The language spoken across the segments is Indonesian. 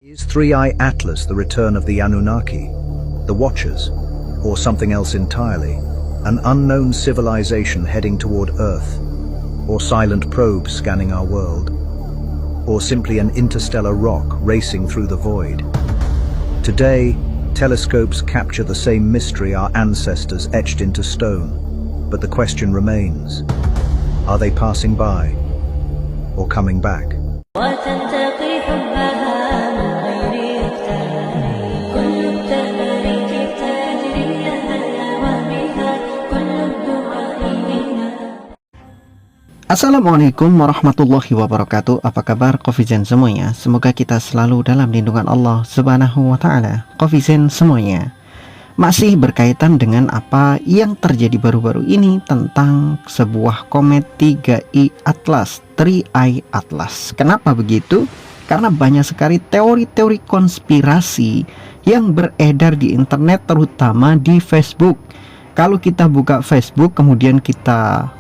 Is Three-Eye Atlas the return of the Anunnaki, the Watchers, or something else entirely? An unknown civilization heading toward Earth, or silent probes scanning our world, or simply an interstellar rock racing through the void? Today, telescopes capture the same mystery our ancestors etched into stone, but the question remains, are they passing by, or coming back? Assalamualaikum warahmatullahi wabarakatuh. Apa kabar Coffeezen semuanya? Semoga kita selalu dalam lindungan Allah Subhanahu wa ta'ala. Coffeezen semuanya, masih berkaitan dengan apa yang terjadi baru-baru ini tentang sebuah komet 3i Atlas, Three-Eye Atlas. Kenapa begitu? Karena banyak sekali teori-teori konspirasi yang beredar di internet, terutama di Facebook. Kalau kita buka Facebook kemudian kita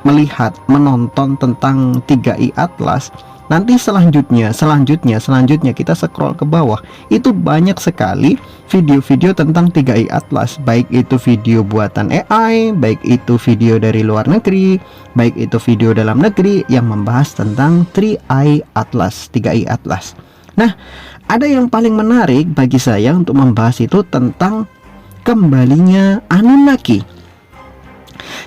melihat, menonton tentang 3i Atlas, nanti selanjutnya kita scroll ke bawah, itu banyak sekali video-video tentang 3i Atlas, baik itu video buatan AI, baik itu video dari luar negeri, baik itu video dalam negeri yang membahas tentang 3i Atlas. Nah, ada yang paling menarik bagi saya untuk membahas itu tentang kembalinya Anunnaki.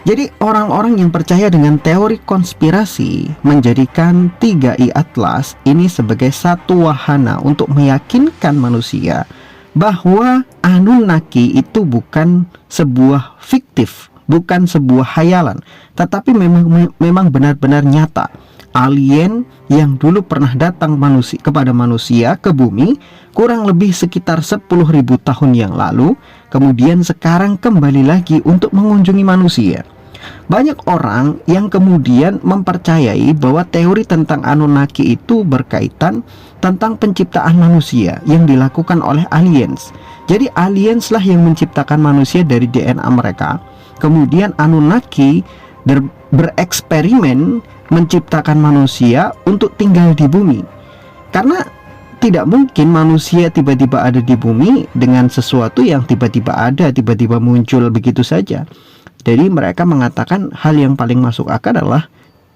Jadi orang-orang yang percaya dengan teori konspirasi menjadikan 3i Atlas ini sebagai satu wahana untuk meyakinkan manusia bahwa Anunnaki itu bukan sebuah fiktif, bukan sebuah hayalan, tetapi memang benar-benar nyata. Alien yang dulu pernah datang kepada manusia ke bumi kurang lebih sekitar 10.000 tahun yang lalu, kemudian sekarang kembali lagi untuk mengunjungi manusia. Banyak orang yang kemudian mempercayai bahwa teori tentang Anunnaki itu berkaitan tentang penciptaan manusia yang dilakukan oleh aliens. Jadi aliens lah yang menciptakan manusia dari DNA mereka. Kemudian Anunnaki bereksperimen menciptakan manusia untuk tinggal di bumi. Karena tidak mungkin manusia tiba-tiba ada di bumi dengan sesuatu yang tiba-tiba ada, tiba-tiba muncul begitu saja. Jadi mereka mengatakan hal yang paling masuk akal adalah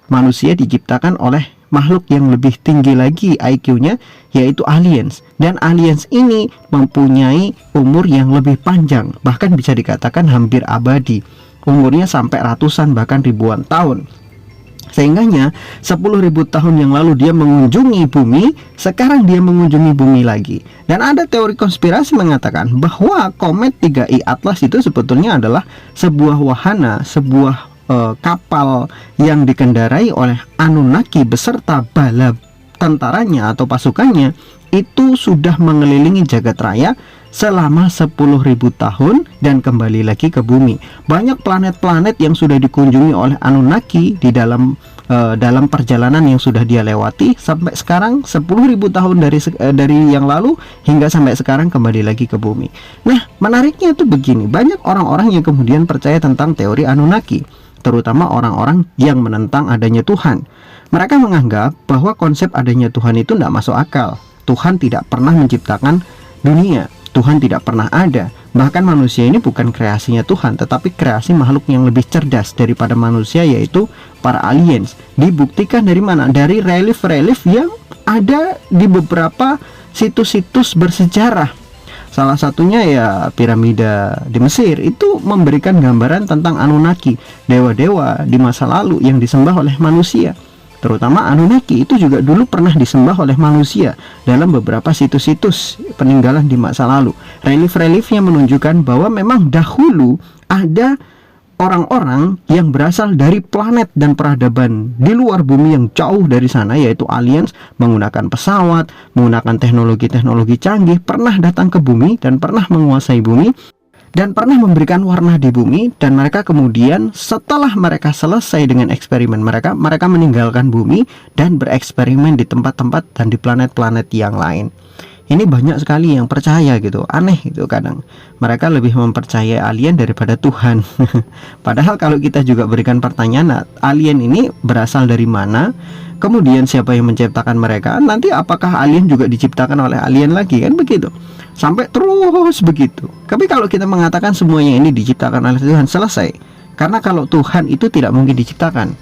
manusia diciptakan oleh makhluk yang lebih tinggi lagi IQ-nya, yaitu aliens. Dan aliens ini mempunyai umur yang lebih panjang, bahkan bisa dikatakan hampir abadi. Umurnya sampai ratusan bahkan ribuan tahun. Sehingganya 10.000 tahun yang lalu dia mengunjungi bumi, sekarang dia mengunjungi bumi lagi. Dan ada teori konspirasi mengatakan bahwa komet 3i Atlas itu sebetulnya adalah sebuah wahana, sebuah kapal yang dikendarai oleh Anunnaki beserta bala tentaranya atau pasukannya, itu sudah mengelilingi jagat raya selama 10.000 tahun dan kembali lagi ke bumi. Banyak planet-planet yang sudah dikunjungi oleh Anunnaki di dalam perjalanan yang sudah dia lewati sampai sekarang, 10.000 tahun dari yang lalu hingga sampai sekarang kembali lagi ke bumi. Nah, menariknya itu begini, banyak orang-orang yang kemudian percaya tentang teori Anunnaki, terutama orang-orang yang menentang adanya Tuhan. Mereka menganggap bahwa konsep adanya Tuhan itu tidak masuk akal. Tuhan tidak pernah menciptakan dunia, Tuhan tidak pernah ada. Bahkan manusia ini bukan kreasinya Tuhan, tetapi kreasi makhluk yang lebih cerdas daripada manusia, yaitu para aliens. Dibuktikan dari mana? Dari relief-relief yang ada di beberapa situs-situs bersejarah. Salah satunya ya piramida di Mesir, itu memberikan gambaran tentang Anunnaki, dewa-dewa di masa lalu yang disembah oleh manusia. Terutama Anunnaki itu juga dulu pernah disembah oleh manusia dalam beberapa situs-situs peninggalan di masa lalu. Relief-reliefnya menunjukkan bahwa memang dahulu ada orang-orang yang berasal dari planet dan peradaban di luar bumi yang jauh dari sana, yaitu aliens, menggunakan pesawat, menggunakan teknologi-teknologi canggih, pernah datang ke bumi dan pernah menguasai bumi dan pernah memberikan warna di bumi. Dan mereka kemudian setelah mereka selesai dengan eksperimen mereka meninggalkan bumi dan bereksperimen di tempat-tempat dan di planet-planet yang lain. Ini banyak sekali yang percaya gitu, aneh gitu kadang. Mereka lebih mempercayai alien daripada Tuhan. Padahal kalau kita juga berikan pertanyaan, alien ini berasal dari mana? Kemudian siapa yang menciptakan mereka? Nanti apakah alien juga diciptakan oleh alien lagi, kan begitu? Sampai terus begitu. Tapi kalau kita mengatakan semuanya ini diciptakan oleh Tuhan, selesai. Karena kalau Tuhan itu tidak mungkin diciptakan.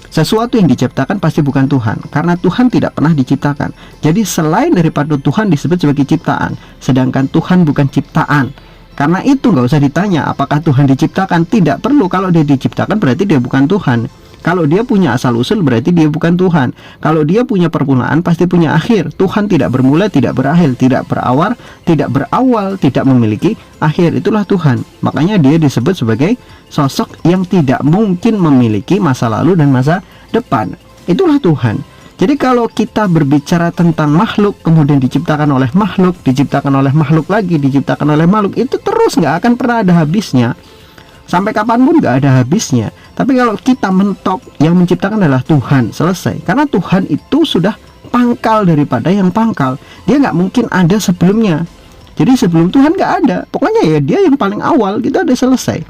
Sesuatu yang diciptakan pasti bukan Tuhan, karena Tuhan tidak pernah diciptakan. Jadi selain daripada Tuhan disebut sebagai ciptaan, sedangkan Tuhan bukan ciptaan. Karena itu nggak usah ditanya apakah Tuhan diciptakan, tidak perlu. Kalau dia diciptakan berarti dia bukan Tuhan. Kalau dia punya asal-usul berarti dia bukan Tuhan. Kalau dia punya permulaan pasti punya akhir. Tuhan tidak bermula, tidak berakhir, tidak berawal, tidak memiliki akhir. Itulah Tuhan. Makanya dia disebut sebagai sosok yang tidak mungkin memiliki masa lalu dan masa depan. Itulah Tuhan. Jadi kalau kita berbicara tentang makhluk, kemudian diciptakan oleh makhluk, diciptakan oleh makhluk lagi, diciptakan oleh makhluk, itu terus nggak akan pernah ada habisnya. Sampai kapanpun nggak ada habisnya. Tapi kalau kita mentok, yang menciptakan adalah Tuhan, selesai. Karena Tuhan itu sudah pangkal daripada yang pangkal. Dia nggak mungkin ada sebelumnya. Jadi sebelum Tuhan nggak ada. Pokoknya ya dia yang paling awal, gitu, ada selesai.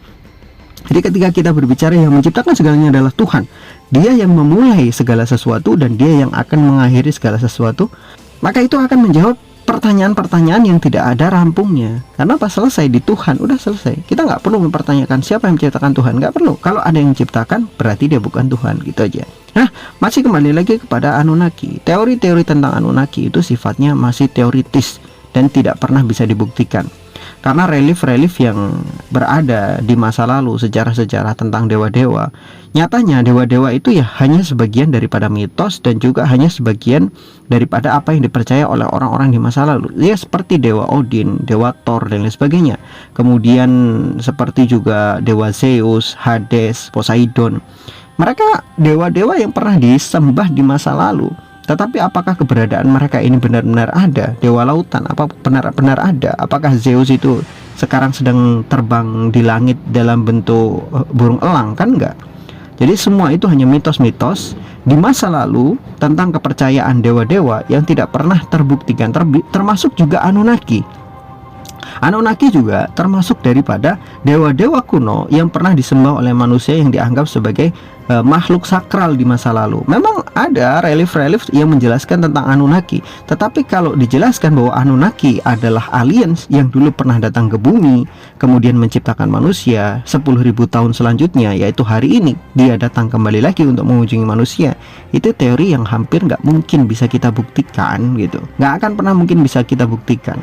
Jadi ketika kita berbicara yang menciptakan segalanya adalah Tuhan, dia yang memulai segala sesuatu dan dia yang akan mengakhiri segala sesuatu, maka itu akan menjawab pertanyaan-pertanyaan yang tidak ada rampungnya. Karena pas selesai di Tuhan, udah selesai. Kita nggak perlu mempertanyakan siapa yang menciptakan Tuhan, nggak perlu. Kalau ada yang menciptakan, berarti dia bukan Tuhan, gitu aja. Nah, masih kembali lagi kepada Anunnaki. Teori-teori tentang Anunnaki itu sifatnya masih teoritis dan tidak pernah bisa dibuktikan. Karena relief-relief yang berada di masa lalu, sejarah-sejarah tentang dewa-dewa, nyatanya dewa-dewa itu ya hanya sebagian daripada mitos dan juga hanya sebagian daripada apa yang dipercaya oleh orang-orang di masa lalu. Ya seperti dewa Odin, dewa Thor dan lain sebagainya. Kemudian seperti juga dewa Zeus, Hades, Poseidon. Mereka dewa-dewa yang pernah disembah di masa lalu. Tetapi apakah keberadaan mereka ini benar-benar ada? Dewa lautan, apa benar-benar ada? Apakah Zeus itu sekarang sedang terbang di langit dalam bentuk burung elang? Kan enggak. Jadi semua itu hanya mitos-mitos di masa lalu tentang kepercayaan dewa-dewa yang tidak pernah terbuktikan, termasuk juga Anunnaki. Anunnaki juga termasuk daripada dewa-dewa kuno yang pernah disembah oleh manusia yang dianggap sebagai makhluk sakral di masa lalu. Memang ada relief-relief yang menjelaskan tentang Anunnaki, tetapi kalau dijelaskan bahwa Anunnaki adalah aliens yang dulu pernah datang ke bumi, kemudian menciptakan manusia 10.000 tahun selanjutnya, yaitu hari ini dia datang kembali lagi untuk mengunjungi manusia, itu teori yang hampir nggak mungkin bisa kita buktikan gitu, nggak akan pernah mungkin bisa kita buktikan.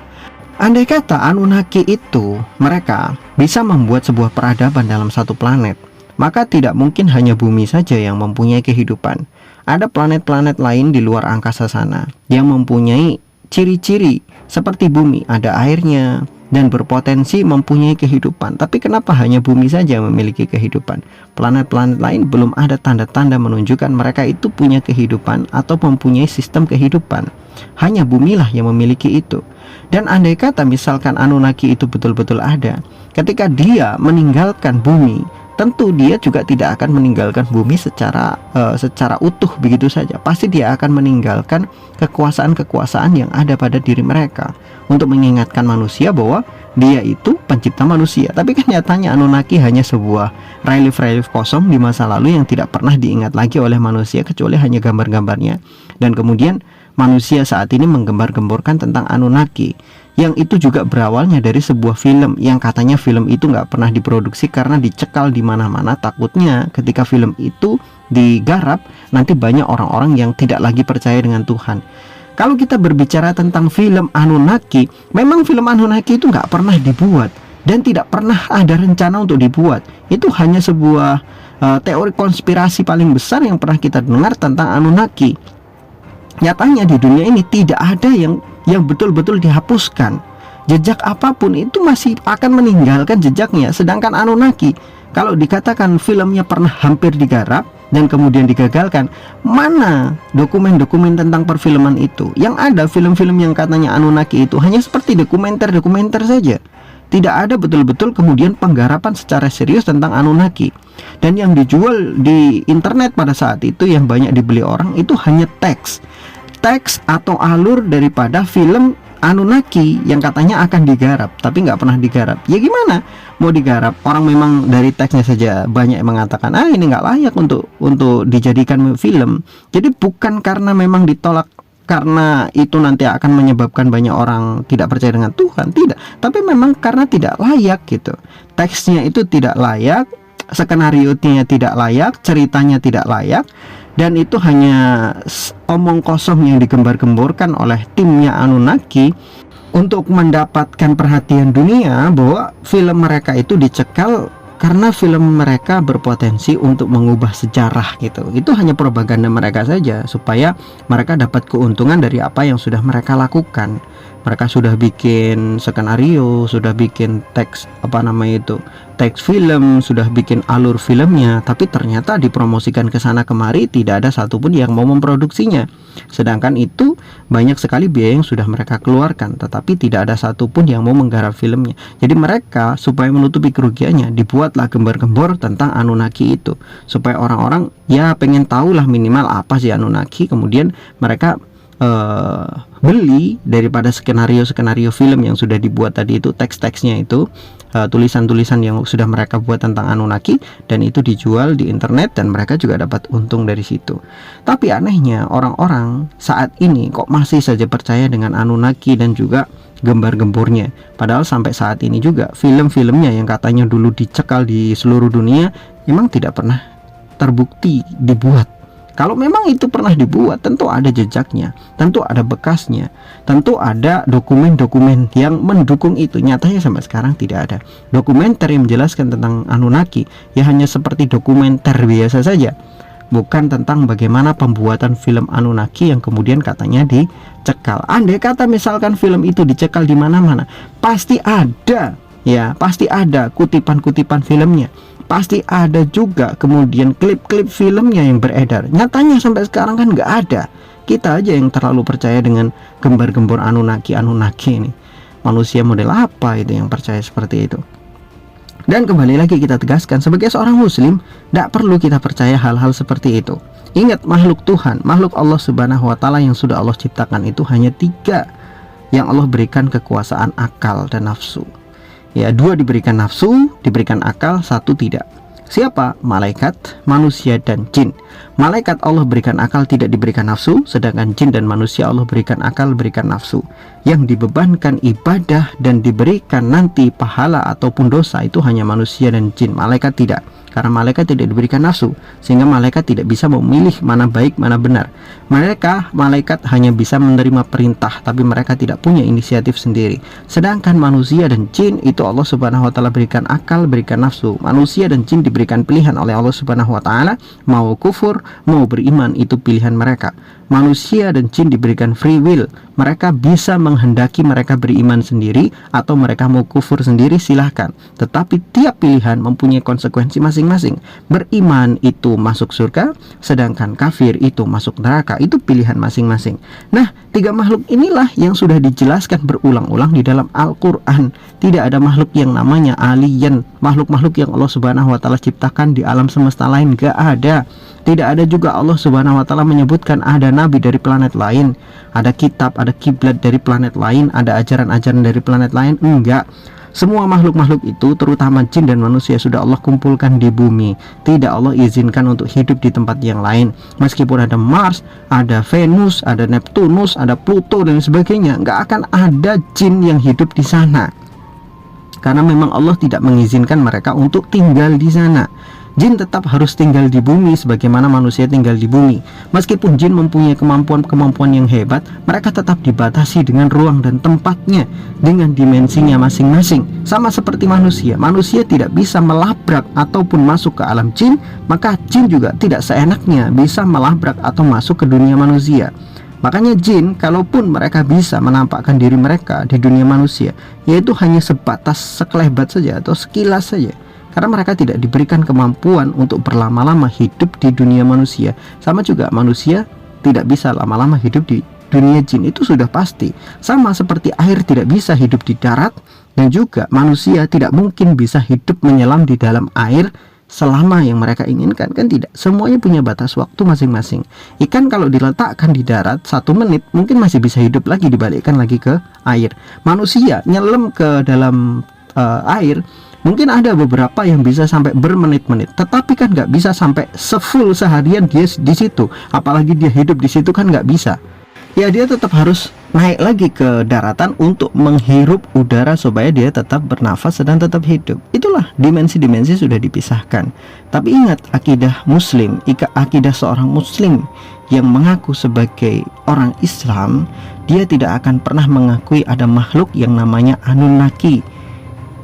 Andai kata Anunnaki itu mereka bisa membuat sebuah peradaban dalam satu planet, maka tidak mungkin hanya bumi saja yang mempunyai kehidupan. Ada planet-planet lain di luar angkasa sana yang mempunyai ciri-ciri seperti bumi, ada airnya dan berpotensi mempunyai kehidupan. Tapi kenapa hanya bumi saja yang memiliki kehidupan? Planet-planet lain belum ada tanda-tanda menunjukkan mereka itu punya kehidupan atau mempunyai sistem kehidupan. Hanya bumilah yang memiliki itu. Dan andai kata misalkan Anunnaki itu betul-betul ada, ketika dia meninggalkan bumi, tentu dia juga tidak akan meninggalkan bumi secara utuh begitu saja. Pasti dia akan meninggalkan kekuasaan-kekuasaan yang ada pada diri mereka untuk mengingatkan manusia bahwa dia itu pencipta manusia. Tapi kan nyatanya Anunnaki hanya sebuah relief-relief kosong di masa lalu yang tidak pernah diingat lagi oleh manusia kecuali hanya gambar-gambarnya. Dan kemudian manusia saat ini menggembar-gemborkan tentang Anunnaki, yang itu juga berawalnya dari sebuah film yang katanya film itu nggak pernah diproduksi karena dicekal di mana-mana. Takutnya ketika film itu digarap nanti banyak orang-orang yang tidak lagi percaya dengan Tuhan. Kalau kita berbicara tentang film Anunnaki, memang film Anunnaki itu nggak pernah dibuat dan tidak pernah ada rencana untuk dibuat. Itu hanya sebuah teori konspirasi paling besar yang pernah kita dengar tentang Anunnaki. Nyatanya di dunia ini tidak ada yang betul-betul dihapuskan. Jejak apapun itu masih akan meninggalkan jejaknya. Sedangkan Anunnaki, kalau dikatakan filmnya pernah hampir digarap dan kemudian digagalkan, mana dokumen-dokumen tentang perfilman itu? Yang ada film-film yang katanya Anunnaki itu hanya seperti dokumenter-dokumenter saja. Tidak ada betul-betul kemudian penggarapan secara serius tentang Anunnaki. Dan yang dijual di internet pada saat itu yang banyak dibeli orang itu hanya teks atau alur daripada film Anunnaki yang katanya akan digarap tapi nggak pernah digarap. Ya gimana mau digarap? Orang memang dari teksnya saja banyak yang mengatakan ini nggak layak untuk dijadikan film. Jadi bukan karena memang ditolak karena itu nanti akan menyebabkan banyak orang tidak percaya dengan Tuhan, tidak, tapi memang karena tidak layak gitu. Teksnya itu tidak layak, skenario-nya tidak layak, ceritanya tidak layak, dan itu hanya omong kosong yang digembar-gemborkan oleh timnya Anunnaki untuk mendapatkan perhatian dunia bahwa film mereka itu dicekal karena film mereka berpotensi untuk mengubah sejarah gitu. Itu hanya propaganda mereka saja supaya mereka dapat keuntungan dari apa yang sudah mereka lakukan. Mereka sudah bikin skenario, sudah bikin teks teks film, sudah bikin alur filmnya, tapi ternyata dipromosikan ke sana kemari tidak ada satupun yang mau memproduksinya. Sedangkan itu banyak sekali biaya yang sudah mereka keluarkan, tetapi tidak ada satupun yang mau menggarap filmnya. Jadi mereka supaya menutupi kerugiannya dibuatlah gembar-gembor tentang Anunnaki itu, supaya orang-orang ya pengen tahulah minimal apa sih Anunnaki. Kemudian mereka beli daripada skenario film yang sudah dibuat tadi itu, teks-teksnya itu, tulisan-tulisan yang sudah mereka buat tentang Anunnaki, dan itu dijual di internet dan mereka juga dapat untung dari situ. Tapi anehnya orang-orang saat ini kok masih saja percaya dengan Anunnaki dan juga gembar-gembornya. Padahal sampai saat ini juga film-filmnya yang katanya dulu dicekal di seluruh dunia memang tidak pernah terbukti dibuat. Kalau memang itu pernah dibuat, tentu ada jejaknya, tentu ada bekasnya, tentu ada dokumen-dokumen yang mendukung itu. Nyatanya sampai sekarang tidak ada. Dokumenter yang menjelaskan tentang Anunnaki ya hanya seperti dokumenter biasa saja, bukan tentang bagaimana pembuatan film Anunnaki yang kemudian katanya dicekal. Andai kata misalkan film itu dicekal di mana-mana, pasti ada kutipan-kutipan filmnya. Pasti ada juga kemudian klip-klip filmnya yang beredar. Nyatanya sampai sekarang kan nggak ada. Kita aja yang terlalu percaya dengan gembar-gembor Anunnaki ini. Manusia model apa itu yang percaya seperti itu? Dan kembali lagi kita tegaskan, sebagai seorang muslim tidak perlu kita percaya hal-hal seperti itu. Ingat, makhluk Tuhan, makhluk Allah Subhanahu wa Ta'ala yang sudah Allah ciptakan itu hanya 3 yang Allah berikan kekuasaan akal dan nafsu. Ya, 2 diberikan nafsu, diberikan akal, 1 tidak. Siapa? Malaikat, manusia, dan jin. Malaikat Allah berikan akal, tidak diberikan nafsu, sedangkan jin dan manusia Allah berikan akal, berikan nafsu. Yang dibebankan ibadah dan diberikan nanti pahala ataupun dosa itu hanya manusia dan jin. Malaikat tidak, karena malaikat tidak diberikan nafsu, sehingga malaikat tidak bisa memilih mana baik mana benar. Malaikat hanya bisa menerima perintah, tapi mereka tidak punya inisiatif sendiri. Sedangkan manusia dan jin itu Allah Subhanahu wa Ta'ala berikan akal, berikan nafsu. Manusia dan jin diberikan pilihan oleh Allah Subhanahu wa Ta'ala, mau kufur, mau beriman, itu pilihan mereka. Manusia dan jin diberikan free will. Mereka bisa menghendaki mereka beriman sendiri atau mereka mau kufur sendiri, silahkan. Tetapi tiap pilihan mempunyai konsekuensi masing-masing. Beriman itu masuk surga, sedangkan kafir itu masuk neraka. Itu pilihan masing-masing. Nah, 3 makhluk inilah yang sudah dijelaskan berulang-ulang di dalam Al-Quran. Tidak ada makhluk yang namanya alien, makhluk-makhluk yang Allah Subhanahu wa Ta'ala ciptakan di alam semesta lain, gak ada. Tidak ada juga Allah Subhanahu wa Ta'ala menyebutkan ada nabi dari planet lain, ada kitab, ada kiblat dari planet lain, ada ajaran-ajaran dari planet lain. Enggak. Semua makhluk-makhluk itu, terutama jin dan manusia, sudah Allah kumpulkan di bumi. Tidak Allah izinkan untuk hidup di tempat yang lain. Meskipun ada Mars, ada Venus, ada Neptunus, ada Pluto dan sebagainya, enggak akan ada jin yang hidup di sana. Karena memang Allah tidak mengizinkan mereka untuk tinggal di sana. Jin tetap harus tinggal di bumi sebagaimana manusia tinggal di bumi. Meskipun jin mempunyai kemampuan-kemampuan yang hebat, mereka tetap dibatasi dengan ruang dan tempatnya, dengan dimensinya masing-masing. Sama seperti manusia. Manusia tidak bisa melabrak ataupun masuk ke alam jin, maka jin juga tidak seenaknya bisa melabrak atau masuk ke dunia manusia. Makanya jin, kalaupun mereka bisa menampakkan diri mereka di dunia manusia, yaitu hanya sebatas sekelebat saja atau sekilas saja. Karena mereka tidak diberikan kemampuan untuk berlama-lama hidup di dunia manusia. Sama juga manusia tidak bisa lama-lama hidup di dunia jin, itu sudah pasti. Sama seperti air tidak bisa hidup di darat, dan juga manusia tidak mungkin bisa hidup menyelam di dalam air selama yang mereka inginkan, kan tidak. Semuanya punya batas waktu masing-masing. Ikan kalau diletakkan di darat 1 menit mungkin masih bisa hidup lagi, dibalikkan lagi ke air. Manusia nyelam ke dalam air, mungkin ada beberapa yang bisa sampai bermenit-menit, tetapi kan nggak bisa sampai sefull seharian dia di situ. Apalagi dia hidup di situ kan nggak bisa. Ya dia tetap harus naik lagi ke daratan untuk menghirup udara supaya dia tetap bernafas dan tetap hidup. Itulah dimensi-dimensi sudah dipisahkan. Tapi ingat, akidah muslim, akidah seorang muslim yang mengaku sebagai orang Islam, dia tidak akan pernah mengakui ada makhluk yang namanya Anunnaki,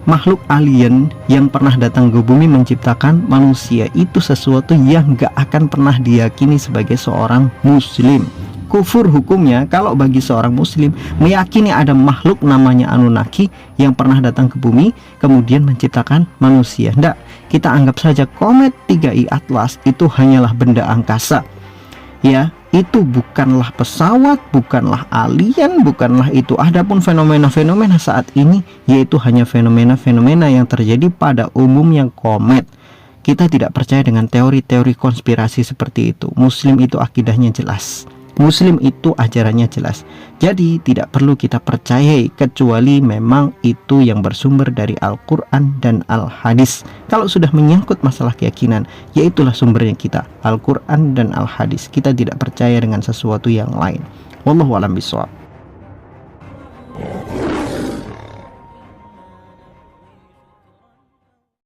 makhluk alien yang pernah datang ke bumi menciptakan manusia. Itu sesuatu yang gak akan pernah diyakini sebagai seorang muslim. Kufur hukumnya kalau bagi seorang muslim meyakini ada makhluk namanya Anunnaki yang pernah datang ke bumi kemudian menciptakan manusia. Nggak, kita anggap saja komet 3i Atlas itu hanyalah benda angkasa. Ya, itu bukanlah pesawat, bukanlah alien, bukanlah itu. Adapun fenomena-fenomena saat ini yaitu hanya fenomena-fenomena yang terjadi pada umumnya komet. Kita tidak percaya dengan teori-teori konspirasi seperti itu. Muslim itu akidahnya jelas. Muslim itu ajarannya jelas. Jadi tidak perlu kita percayai kecuali memang itu yang bersumber dari Al-Quran dan Al-Hadis. Kalau sudah menyangkut masalah keyakinan, yaitulah sumbernya kita, Al-Quran dan Al-Hadis. Kita tidak percaya dengan sesuatu yang lain. Wallahu a'lam bishawab.